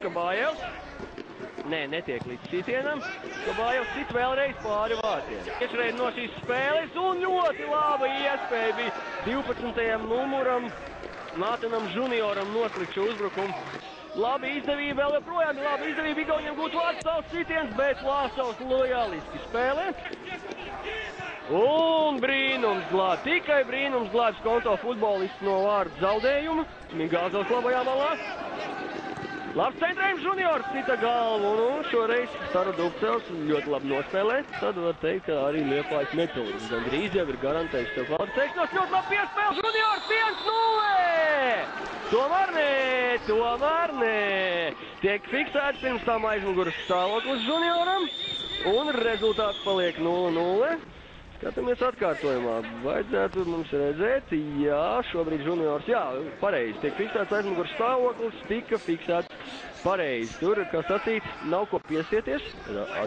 Kabājevs. Nē, netiek līdz sitienam. Kabājevs sit vēlreiz pāri vārtiem. Iešreiz no šīs spēles un ļoti laba iespēja bija 12. numuram Mātenam Junioram noslikt šo uzbrukumu. Labi izdevība, vēl joprojām ir labi izdevība Igauniem gūt vārds savs sitiens, bet Lāsovs lojaliski spēlē. Un brīnums glāb, tikai brīnums glābs konto futbolists no vārdu zaudējuma. Migāzovs labajā malā. Labs centrējums Juniors cita galvu, un šoreiz Stara Dubcevs ļoti labi nospēlē. Tad var teikt, ka arī Liepājas metodis gandrīz jau ir garantējis sev kvalificēšanos. Ļoti labi piespēle Juniors 1-0! Tomēr nē. Tiek fiksēts pirms tam aizmuguras stāvoklis Junioram, un rezultāts paliek 0-0. Skatāmies atkārtojumā. Vajadzētu mums redzēt, jā, šobrīd Juniors, jā, pareizi. Tiek fiksēts aizmuguras stāvoklis, tika fiksēts pareizi. Tur, kā sacīts, nav ko piesieties.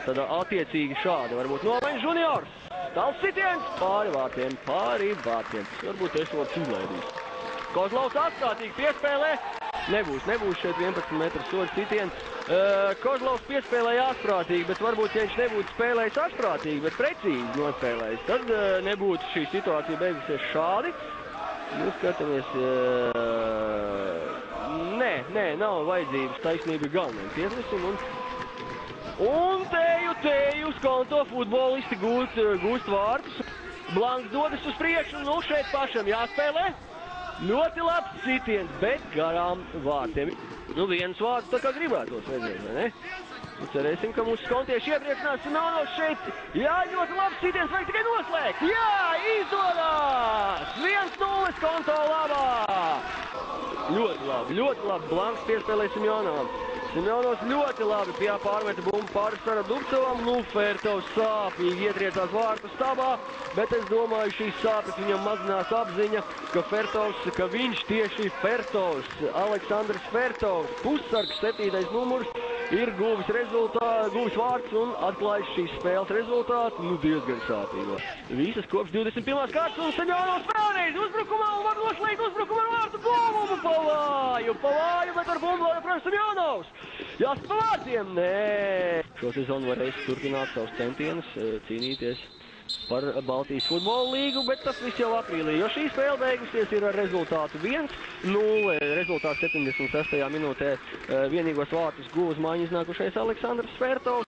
Tad attiecīgi šāda varbūt nomaiņa Juniors. Tāls sitiens pāri vārtiem. Varbūt es vārds izlaidīs. Kozlovs atkārtīgi piespēlē. Nebūs šeit 11 metru soļu sitiens. Kozlovs piespēlēja asprātīgi, bet varbūt, ja viņš nebūtu spēlējis asprātīgi, bet precīzi nospēlējis, tad nebūtu šī situācija beigusies šādi. Nu, skatāmies, nē, nav vajadzības, taisnība galvenajam tiesnesim. Un teju uz konto futbolisti gūst vārdus. Blanks dodas uz priekšu, nu šeit pašam jāspēlē. Ļoti labs sitiens, bet garām vārtiem. Nu, viens vārds tā kā gribētos redzēt, vai ne? Nu, cerēsim, ka mūsu skontieši iepriekšnās Simjonovs šeit. Jā, ļoti labs sitiens, vajag tikai noslēgt. Jā, izdodās! 1-0 konto labā! Ļoti labi. Blanks piespēlē Simjonovam. Simjonovs ļoti labi pārmeta bumbu pāri Stara Dubcevam. Nu, Fertovs sāpīgi ietriecās vārtu stabā, bet es domāju, šīs sāpes viņam mazinās apziņa, ka viņš tieši Fertovs, Aleksandrs Fertovs, pussargs 7. numurs, ir guvis vārds un atklājis šīs spēles rezultātu, nu diezgan sāpīgo. Visas kopš 21. kārtas un Simjonovs vēlreiz uzbrukumā un var noslēgt uzbrukumu ar vārtu govumu pavāju, bet ar bumbu joprojām Simjonovs. Jāsaka pa vārtiem, nē. Šo sezonu varēs turpināt savus centienus, cīnīties par Baltijas futbola līgu, bet tas viss jau aprīlī, jo šī spēle beigusies ir ar rezultātu 1-0. Rezultāts 76. minūtē vienīgos vārtus guva uz maiņu iznākušais Aleksandrs Fertovs.